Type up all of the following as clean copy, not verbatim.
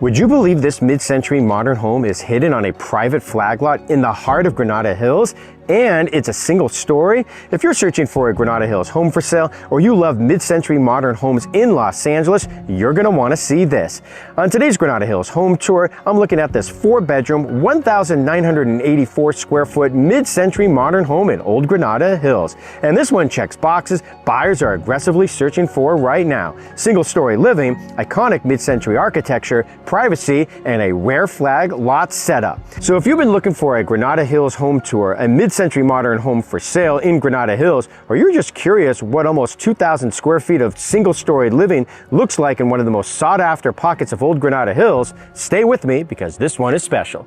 Would you believe this mid-century modern home is hidden on a private flag lot in the heart of Granada Hills? And it's a single story? If you're searching for a Granada Hills home for sale, or you love mid-century modern homes in Los Angeles, you're gonna wanna see this. On today's Granada Hills home tour, I'm looking at this 4-bedroom, 1,984 square foot mid-century modern home in Old Granada Hills. And this one checks boxes buyers are aggressively searching for right now. Single-story living, iconic mid-century architecture, privacy, and a rare flag lot setup. So if you've been looking for a Granada Hills home tour, a mid-century modern home for sale in Granada Hills, or you're just curious what almost 2,000 square feet of single-story living looks like in one of the most sought-after pockets of Old Granada Hills, stay with me because this one is special.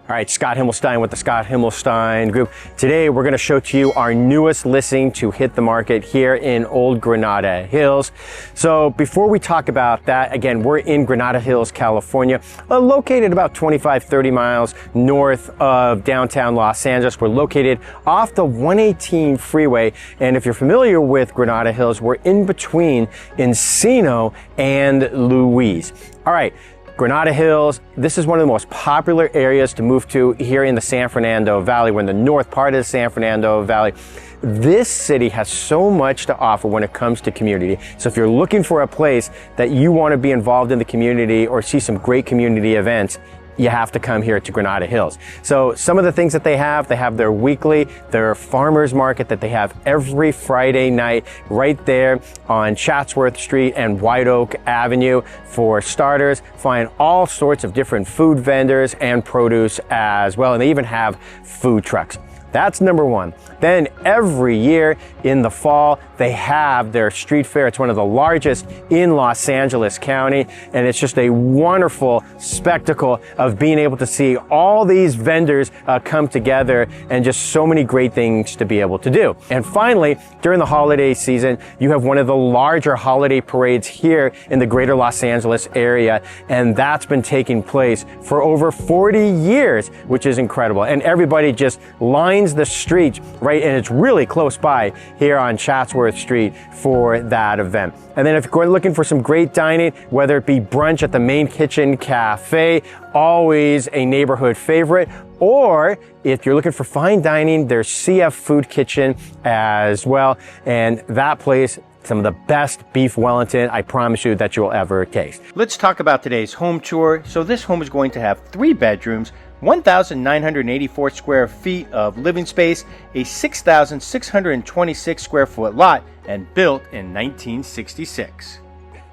All right, Scott Himmelstein with the Scott Himmelstein Group. Today, we're gonna show to you our newest listing to hit the market here in Old Granada Hills. So before we talk about that, again, we're in Granada Hills, California, located about 25, 30 miles north of downtown Los Angeles. We're located off the 118 freeway. And if you're familiar with Granada Hills, we're in between Encino and Louise. All right. Granada Hills, this is one of the most popular areas to move to here in the San Fernando Valley. We're in the north part of the San Fernando Valley. This city has so much to offer when it comes to community. So if you're looking for a place that you want to be involved in the community or see some great community events, you have to come here to Granada Hills. So some of the things that they have their farmers market that they have every Friday night right there on Chatsworth Street and White Oak Avenue. For starters, find all sorts of different food vendors and produce as well. And they even have food trucks. That's number one. Then every year in the fall, they have their street fair. It's one of the largest in Los Angeles County, and it's just a wonderful spectacle of being able to see all these vendors come together and just so many great things to be able to do. And finally, during the holiday season, you have one of the larger holiday parades here in the greater Los Angeles area, and that's been taking place for over 40 years, which is incredible. And everybody just lines the street, right? And it's really close by here on Chatsworth Street for that event. And then if you're looking for some great dining, whether it be brunch at the Main Kitchen Cafe, always a neighborhood favorite, or if you're looking for fine dining, there's CF Food Kitchen as well. And that place, some of the best beef Wellington, I promise you, that you'll ever taste. Let's talk about today's home tour. So this home is going to have 3 bedrooms, 1,984 square feet of living space, a 6,626 square foot lot, and built in 1966.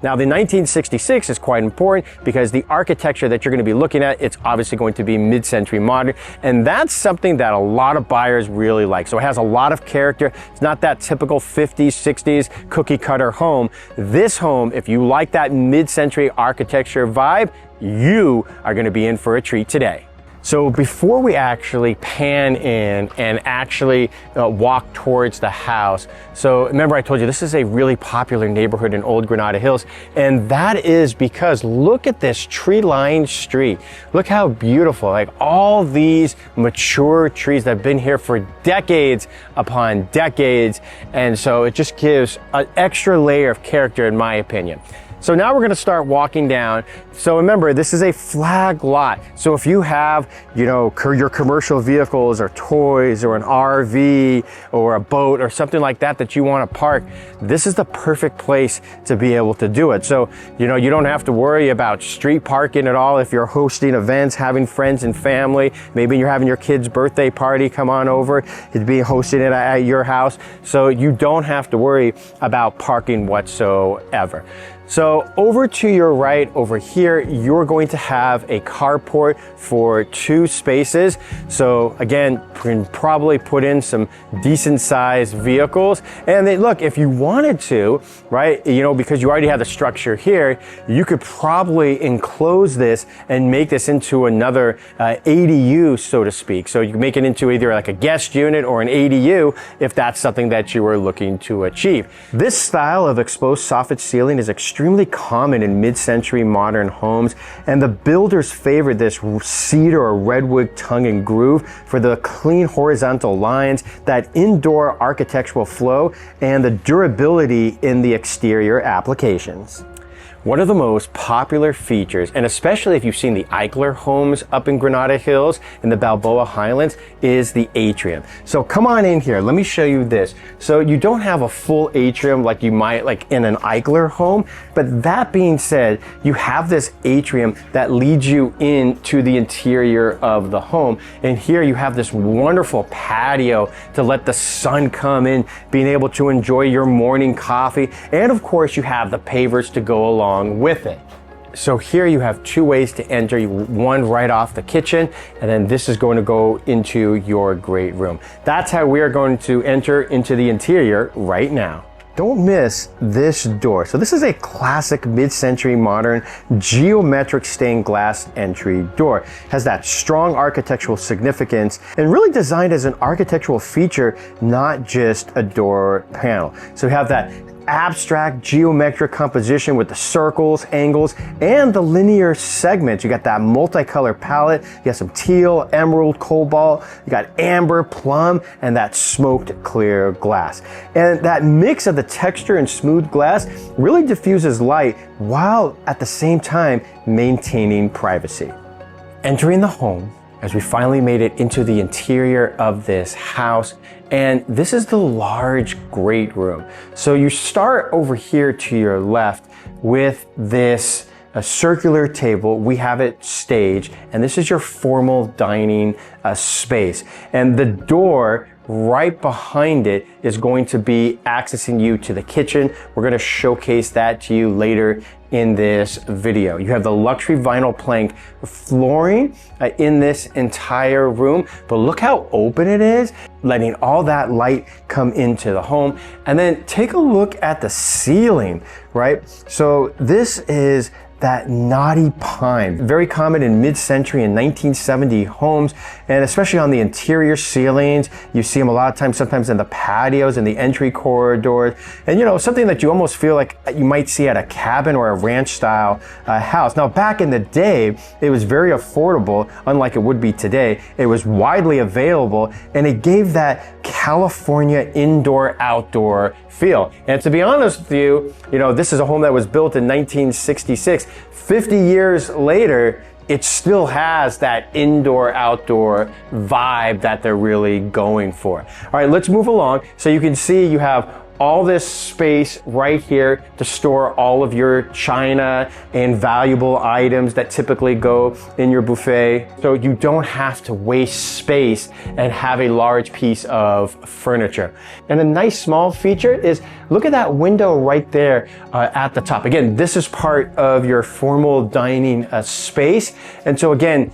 Now, the 1966 is quite important because the architecture that you're going to be looking at, it's obviously going to be mid-century modern, and that's something that a lot of buyers really like. So it has a lot of character. It's not that typical 50s, 60s cookie cutter home. This home, if you like that mid-century architecture vibe, you are going to be in for a treat today. So before we actually pan in and actually walk towards the house, so remember I told you this is a really popular neighborhood in Old Granada Hills, and that is because look at this tree-lined street. Look how beautiful, like all these mature trees that have been here for decades upon decades, and so it just gives an extra layer of character in my opinion. So now we're going to start walking down. So remember, this is a flag lot. So if you have, your commercial vehicles or toys or an RV or a boat or something like that that you want to park, this is the perfect place to be able to do it. So, you don't have to worry about street parking at all if you're hosting events, having friends and family. Maybe you're having your kid's birthday party come on over. It'd be hosting it at your house. So you don't have to worry about parking whatsoever. So over to your right over here, you're going to have a carport for 2 spaces. So again, you can probably put in some decent sized vehicles. And then look, if you wanted to, right, because you already have the structure here, you could probably enclose this and make this into another ADU, so to speak. So you can make it into either like a guest unit or an ADU if that's something that you were looking to achieve. This style of exposed soffit ceiling is extremely common in mid-century modern homes, and the builders favored this cedar or redwood tongue and groove for the clean horizontal lines, that indoor architectural flow, and the durability in the exterior applications. One of the most popular features, and especially if you've seen the Eichler homes up in Granada Hills in the Balboa Highlands, is the atrium. So come on in here, let me show you this. So you don't have a full atrium like you might like in an Eichler home, but that being said, you have this atrium that leads you into the interior of the home. And here you have this wonderful patio to let the sun come in, being able to enjoy your morning coffee. And of course you have the pavers to go along with it. So here you have two ways to enter, one right off the kitchen, and then this is going to go into your great room. That's how we are going to enter into the interior right now. Don't miss this door. So this is a classic mid-century modern geometric stained glass entry door. It has that strong architectural significance and really designed as an architectural feature, not just a door panel. So we have that abstract geometric composition with the circles, angles, and the linear segments. You got that multicolor palette. You got some teal, emerald, cobalt. You got amber, plum, and that smoked clear glass. And that mix of the texture and smooth glass really diffuses light while at the same time maintaining privacy. Entering the home, as we finally made it into the interior of this house, and this is the large great room. So you start over here to your left with this circular table. We have it staged, and this is your formal dining space. And the door right behind it is going to be accessing you to the kitchen. We're going to showcase that to you later in this video. You have the luxury vinyl plank flooring in this entire room, but look how open it is, letting all that light come into the home. And then take a look at the ceiling, right? So this is that knotty pine, very common in mid-century and 1970 homes, and especially on the interior ceilings. You see them a lot of times, sometimes in the patios and the entry corridors, and you know, something that you almost feel like you might see at a cabin or a ranch style house. Now back in the day, it was very affordable, unlike it would be today. It was widely available, and it gave that California indoor-outdoor feel. And to be honest with you, this is a home that was built in 1966. 50 years later, it still has that indoor-outdoor vibe that they're really going for. All right, let's move along. So you can see you have all this space right here to store all of your china and valuable items that typically go in your buffet. So you don't have to waste space and have a large piece of furniture. And a nice small feature is, look at that window right there at the top. Again, this is part of your formal dining space. And so again,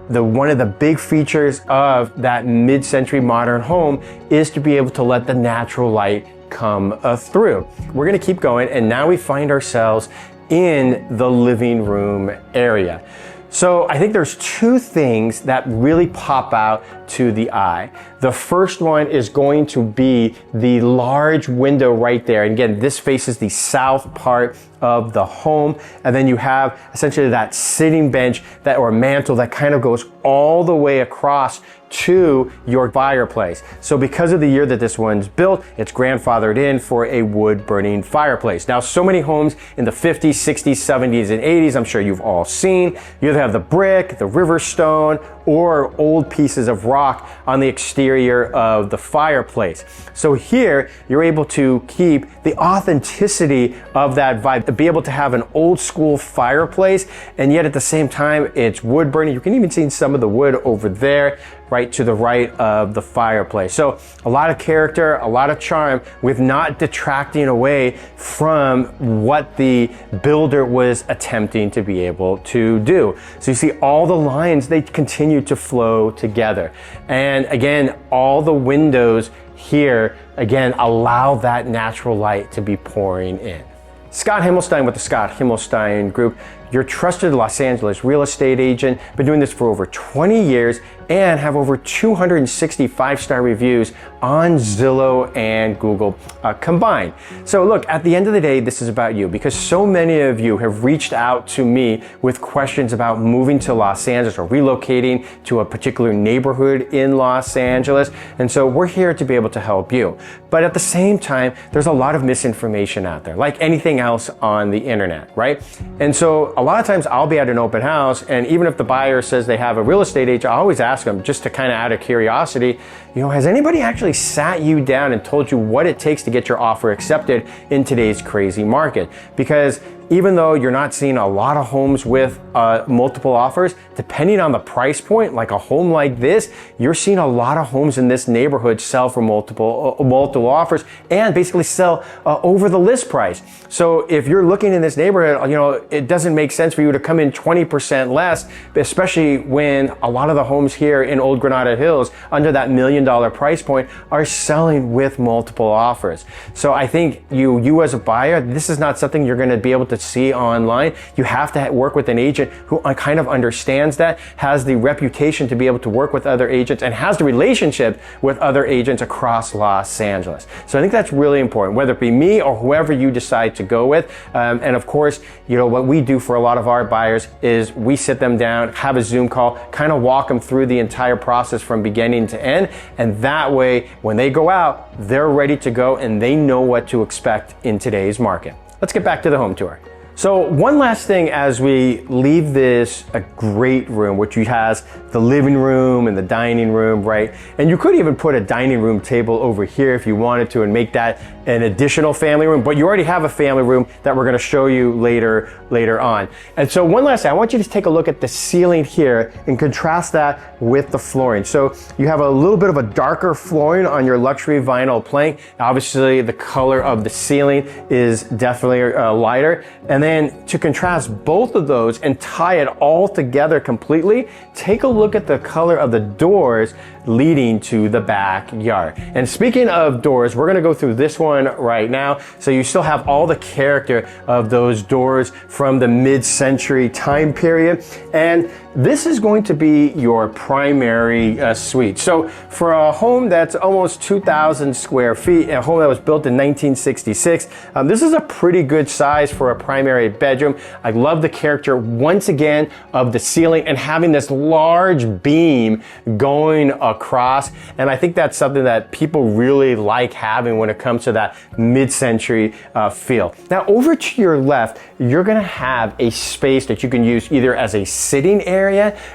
one of the big features of that mid-century modern home is to be able to let the natural light come through. We're gonna keep going, and now we find ourselves in the living room area. So I think there's two things that really pop out to the eye. The first one is going to be the large window right there. And again, this faces the south part of the home. And then you have essentially that sitting bench or mantle that kind of goes all the way across to your fireplace. So because of the year that this one's built, it's grandfathered in for a wood burning fireplace. Now, so many homes in the 50s, 60s, 70s, and 80s, I'm sure you've all seen, you either have the brick, the river stone, or old pieces of rock on the exterior of the fireplace. So here, you're able to keep the authenticity of that vibe, to be able to have an old school fireplace, and yet at the same time, it's wood burning. You can even see some of the wood over there, right to the right of the fireplace. So a lot of character, a lot of charm, with not detracting away from what the builder was attempting to be able to do. So you see all the lines, they continue to flow together. And again, all the windows here, again, allow that natural light to be pouring in. Scott Himmelstein with the Scott Himmelstein Group. your trusted Los Angeles real estate agent. Been doing this for over 20 years and have over 260 5-star reviews on Zillow and Google combined. So look, at the end of the day, this is about you, because so many of you have reached out to me with questions about moving to Los Angeles or relocating to a particular neighborhood in Los Angeles. And so we're here to be able to help you. But at the same time, there's a lot of misinformation out there, like anything else on the internet, right? And so a lot of times I'll be at an open house, and even if the buyer says they have a real estate agent, I always ask them, just to kind of out of curiosity, has anybody actually sat you down and told you what it takes to get your offer accepted in today's crazy market? Because even though you're not seeing a lot of homes with multiple offers, depending on the price point, like a home like this, you're seeing a lot of homes in this neighborhood sell for multiple offers and basically sell over the list price. So if you're looking in this neighborhood, it doesn't make sense for you to come in 20% less, especially when a lot of the homes here in Old Granada Hills under that $1 million price point are selling with multiple offers. So I think you as a buyer, this is not something you're going to be able to see online. You have to work with an agent who kind of understands that, has the reputation to be able to work with other agents, and has the relationship with other agents across Los Angeles. So I think that's really important, whether it be me or whoever you decide to go with. And of course, what we do for a lot of our buyers is we sit them down, have a Zoom call, kind of walk them through the entire process from beginning to end. And that way, when they go out, they're ready to go and they know what to expect in today's market. Let's get back to the home tour. So one last thing as we leave this a great room, which has the living room and the dining room, right? And you could even put a dining room table over here if you wanted to and make that an additional family room, but you already have a family room that we're gonna show you later on. And so one last thing, I want you to take a look at the ceiling here and contrast that with the flooring. So you have a little bit of a darker flooring on your luxury vinyl plank. Obviously the color of the ceiling is definitely lighter. And then to contrast both of those and tie it all together completely, take a look at the color of the doors leading to the backyard. And speaking of doors, we're gonna go through this one right now. So you still have all the character of those doors from the mid-century time period. And this is going to be your primary suite. So for a home that's almost 2,000 square feet, a home that was built in 1966, this is a pretty good size for a primary bedroom. I love the character, once again, of the ceiling and having this large beam going across. And I think that's something that people really like having when it comes to that mid-century feel. Now, over to your left, you're gonna have a space that you can use either as a sitting area,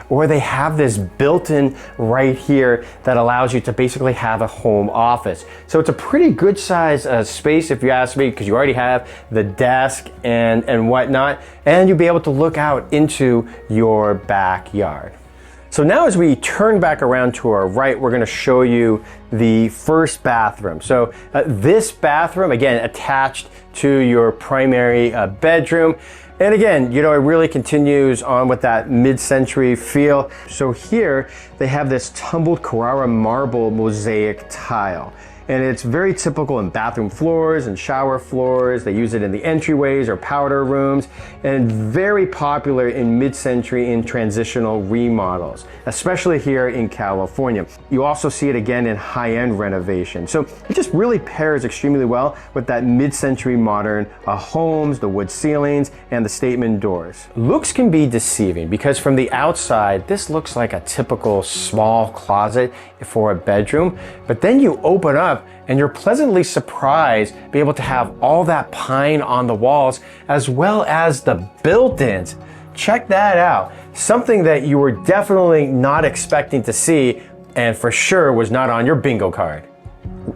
or they have this built-in right here that allows you to basically have a home office. So it's a pretty good size space, if you ask me, because you already have the desk and whatnot, and you'll be able to look out into your backyard. So now as we turn back around to our right, we're going to show you the first bathroom. So this bathroom, again, attached to your primary bedroom. And again, it really continues on with that mid-century feel. So here they have this tumbled Carrara marble mosaic tile. And it's very typical in bathroom floors and shower floors. They use it in the entryways or powder rooms, and very popular in mid-century in transitional remodels, especially here in California. You also see it again in high-end renovation. So it just really pairs extremely well with that mid-century modern homes, the wood ceilings, and the statement doors. Looks can be deceiving because from the outside, this looks like a typical small closet for a bedroom, but then you open up and you're pleasantly surprised to be able to have all that pine on the walls as well as the built-ins. Check that out. Something that you were definitely not expecting to see and for sure was not on your bingo card.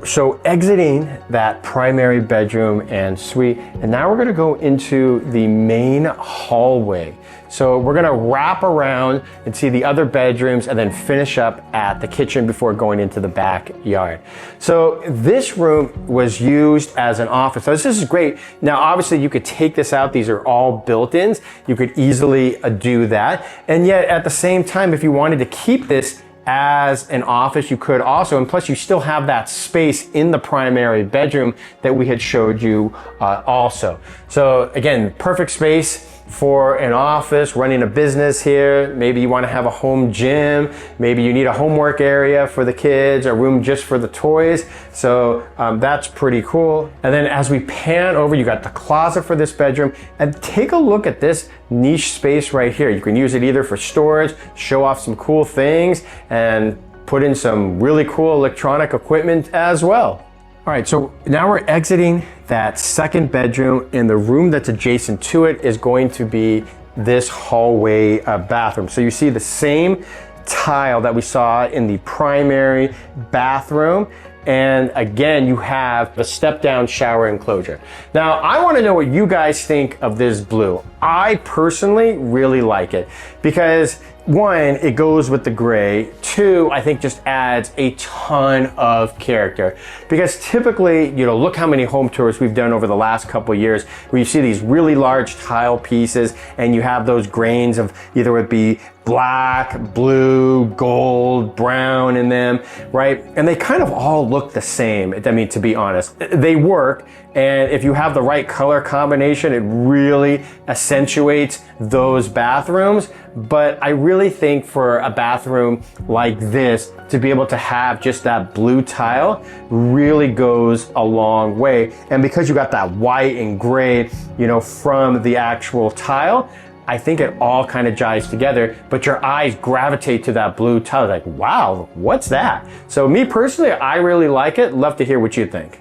So exiting that primary bedroom and suite, and now we're gonna go into the main hallway. So we're gonna wrap around and see the other bedrooms and then finish up at the kitchen before going into the backyard. So this room was used as an office. So this is great. Now, obviously you could take this out. These are all built-ins. You could easily do that. And yet at the same time, if you wanted to keep this as an office, you could also, and plus you still have that space in the primary bedroom that we had showed you also. So again, perfect space for an office, running a business here. Maybe you want to have a home gym. Maybe you need a homework area for the kids, a room just for the toys. So that's pretty cool. And then as we pan over, you got the closet for this bedroom, and take a look at this niche space right here. You can use it either for storage, show off some cool things, and put in some really cool electronic equipment as well. All right, so now we're exiting that second bedroom, and the room that's adjacent to it is going to be this hallway bathroom. So you see the same tile that we saw in the primary bathroom. And again, you have the step-down shower enclosure. Now, I want to know what you guys think of this blue. I personally really like it because one, it goes with the gray. Two, I think just adds a ton of character. Because typically, you know, look how many home tours we've done over the last couple of years where you see these really large tile pieces and you have those grains of either it be black, blue, gold, brown in them, right? And they kind of all look the same. I mean, to be honest, they work. And if you have the right color combination, it really accentuates those bathrooms. But I really think for a bathroom like this, to be able to have just that blue tile really goes a long way. And because you got that white and gray, you know, from the actual tile, I think it all kind of jives together, but your eyes gravitate to that blue tile. Like, wow, what's that? So me personally, I really like it. Love to hear what you think.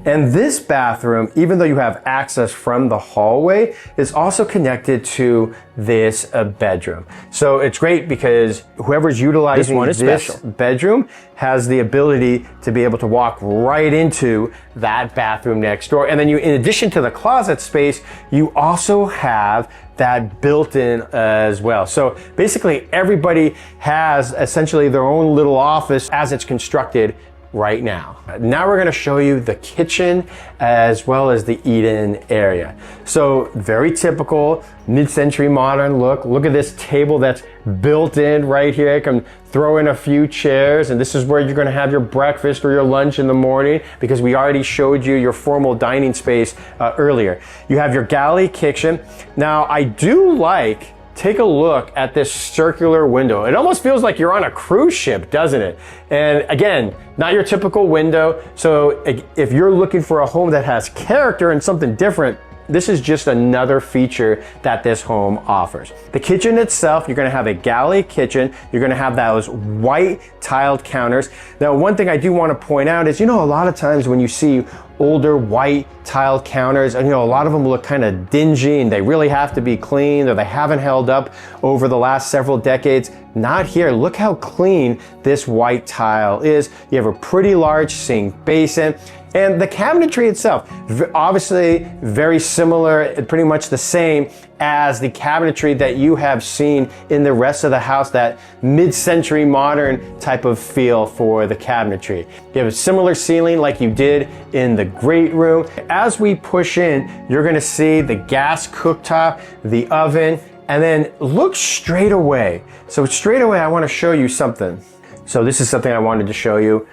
And this bathroom, even though you have access from the hallway, is also connected to this bedroom. So it's great because whoever's utilizing this bedroom has the ability to be able to walk right into that bathroom next door. And then you, in addition to the closet space, you also have that built-in as well. So basically everybody has essentially their own little office as it's constructed right now. Now we're going to show you the kitchen as well as the eat-in area. So very typical mid-century modern look. Look at this table that's built in right here. I can throw in a few chairs, and this is where you're going to have your breakfast or your lunch in the morning because we already showed you your formal dining space earlier. You have your galley kitchen. Now I do like, take a look at this circular window. It almost feels like you're on a cruise ship, doesn't it? And again, not your typical window. So if you're looking for a home that has character and something different, this is just another feature that this home offers. The kitchen itself, you're gonna have a galley kitchen. You're gonna have those white tiled counters. Now, one thing I do wanna point out is, you know, a lot of times when you see older white tiled counters, and you know, a lot of them look kind of dingy and they really have to be cleaned or they haven't held up over the last several decades. Not here. Look how clean this white tile is. You have a pretty large sink basin. And the cabinetry itself, obviously very similar, pretty much the same as the cabinetry that you have seen in the rest of the house, that mid-century modern type of feel for the cabinetry. You have a similar ceiling like you did in the great room. As we push in, you're gonna see the gas cooktop, the oven, and then look straight away. So straight away, I wanna show you something. So this is something I wanted to show you.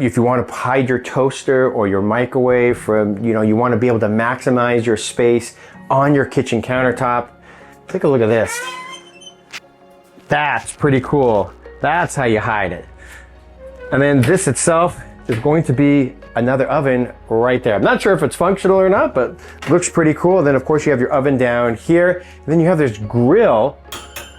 If you want to hide your toaster or your microwave from, you know, you want to be able to maximize your space on your kitchen countertop, take a look at this. That's pretty cool. That's how you hide it. And then this itself is going to be another oven right there. I'm not sure if it's functional or not, but looks pretty cool. And then of course you have your oven down here. And then you have this grill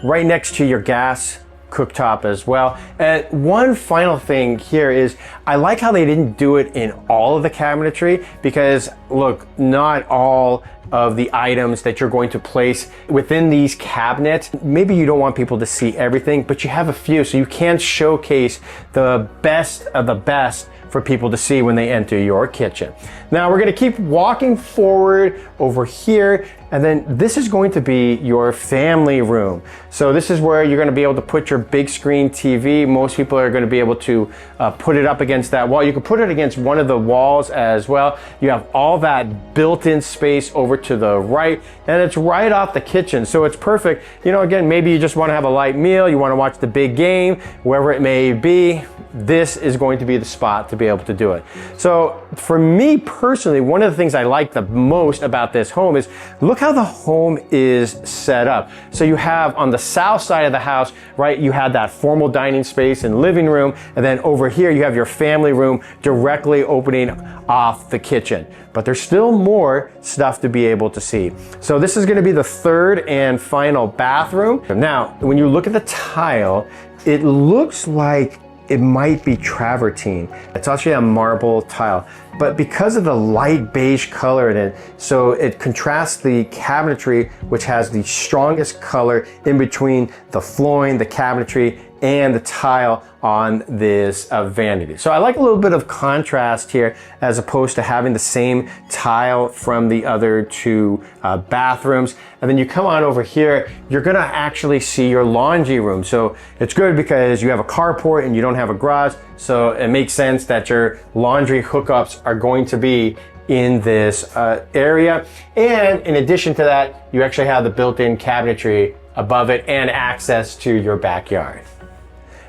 right next to your gas cooktop as well. And one final thing here is I like how they didn't do it in all of the cabinetry, because look, not all of the items that you're going to place within these cabinets, maybe you don't want people to see everything, but you have a few, so you can showcase the best of the best for people to see when they enter your kitchen. Now we're gonna keep walking forward over here, and then this is going to be your family room. So this is where you're gonna be able to put your big screen TV. Most people are gonna be able to put it up against that wall. You can put it against one of the walls as well. You have all that built-in space over to the right, and it's right off the kitchen. So it's perfect. You know, again, maybe you just want to have a light meal, you want to watch the big game, wherever it may be. This is going to be the spot to be able to do it. So for me personally, one of the things I like the most about this home is look how the home is set up. So you have on the south side of the house, right, you have that formal dining space and living room, and then over here you have your family room directly opening off the kitchen. But there's still more stuff to be able to see. So this is going to be the third and final bathroom. Now, when you look at the tile, it looks like it might be travertine. It's actually a marble tile, but because of the light beige color in it, so it contrasts the cabinetry, which has the strongest color in between the flooring, the cabinetry, and the tile on this vanity. So I like a little bit of contrast here as opposed to having the same tile from the other two bathrooms. And then you come on over here, you're gonna actually see your laundry room. So it's good because you have a carport and you don't have a garage. So it makes sense that your laundry hookups are going to be in this area. And in addition to that, you actually have the built-in cabinetry above it and access to your backyard.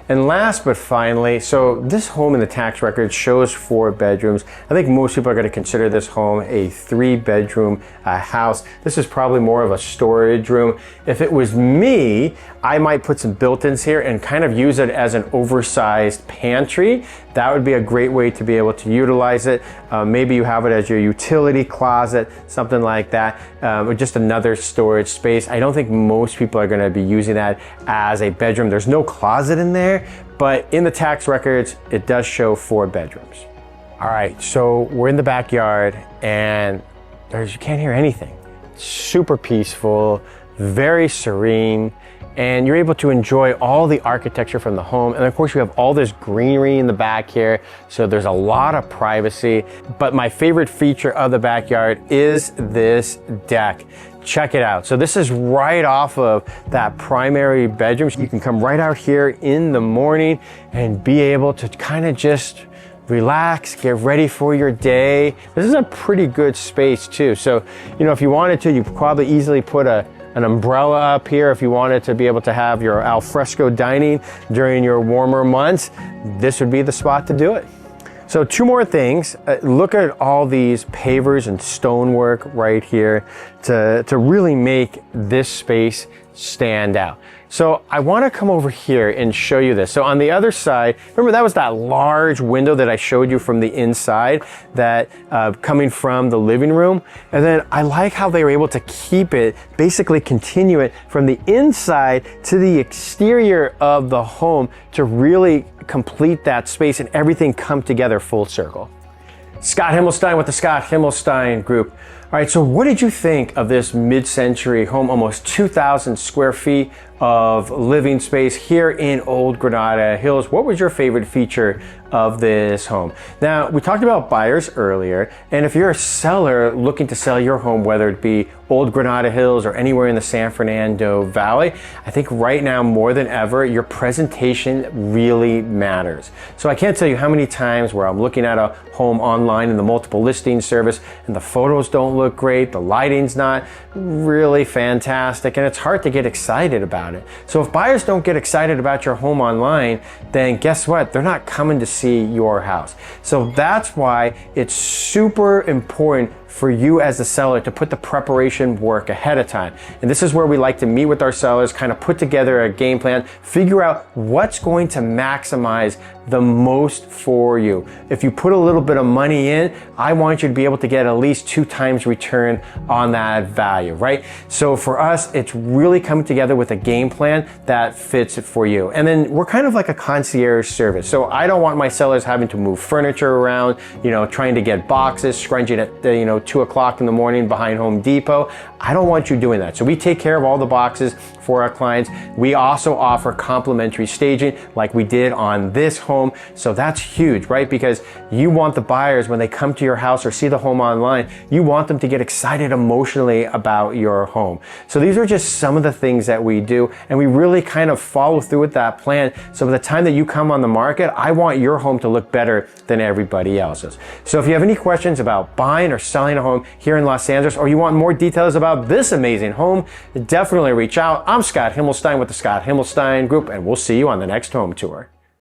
And last but finally, so this home in the tax record shows 4 bedrooms. I think most people are going to consider this home a 3-bedroom house. This is probably more of a storage room. If it was me, I might put some built-ins here and kind of use it as an oversized pantry. That would be a great way to be able to utilize it. Maybe you have it as your utility closet, something like that, or just another storage space. I don't think most people are going to be using that as a bedroom. There's no closet in there, but in the tax records, it does show 4 bedrooms. All right, so we're in the backyard and you can't hear anything. Super peaceful, very serene, and you're able to enjoy all the architecture from the home. And of course, you have all this greenery in the back here, so there's a lot of privacy. But my favorite feature of the backyard is this deck. Check it out. So this is right off of that primary bedroom. So you can come right out here in the morning and be able to kind of just relax, get ready for your day. This is a pretty good space too. So, you know, if you wanted to, you could probably easily put an umbrella up here if you wanted to be able to have your al fresco dining during your warmer months. This would be the spot to do it. So 2 more things. Look at all these pavers and stonework right here to really make this space stand out. So I want to come over here and show you this. So on the other side, remember that was that large window that I showed you from the inside, that coming from the living room. And then I like how they were able to keep it, basically continue it from the inside to the exterior of the home to really complete that space and everything come together full circle. Scott Himmelstein with the Scott Himmelstein Group. All right, so what did you think of this mid-century home, almost 2,000 square feet of living space here in Old Granada Hills? What was your favorite feature of this home? Now, we talked about buyers earlier, and if you're a seller looking to sell your home, whether it be Old Granada Hills or anywhere in the San Fernando Valley, I think right now more than ever, your presentation really matters. So I can't tell you how many times where I'm looking at a home online in the multiple listing service and the photos don't look great, the lighting's not really fantastic, and it's hard to get excited about it. So if buyers don't get excited about your home online, then guess what? They're not coming to see your house. So that's why it's super important for you as the seller to put the preparation work ahead of time. And this is where we like to meet with our sellers, kind of put together a game plan, figure out what's going to maximize the most for you. If you put a little bit of money in, I want you to be able to get at least 2 times return on that value, right? So for us, it's really coming together with a game plan that fits it for you. And then we're kind of like a concierge service. So I don't want my sellers having to move furniture around, you know, trying to get boxes, scrunching at, 2 o'clock in the morning behind Home Depot. I don't want you doing that. So we take care of all the boxes for our clients. We also offer complimentary staging like we did on this home. So that's huge, right? Because you want the buyers, when they come to your house or see the home online, you want them to get excited emotionally about your home. So these are just some of the things that we do, and we really kind of follow through with that plan. So by the time that you come on the market, I want your home to look better than everybody else's. So if you have any questions about buying or selling a home here in Los Angeles, or you want more details about this amazing home, definitely reach out. I'm Scott Himmelstein with the Scott Himmelstein Group, and we'll see you on the next home tour.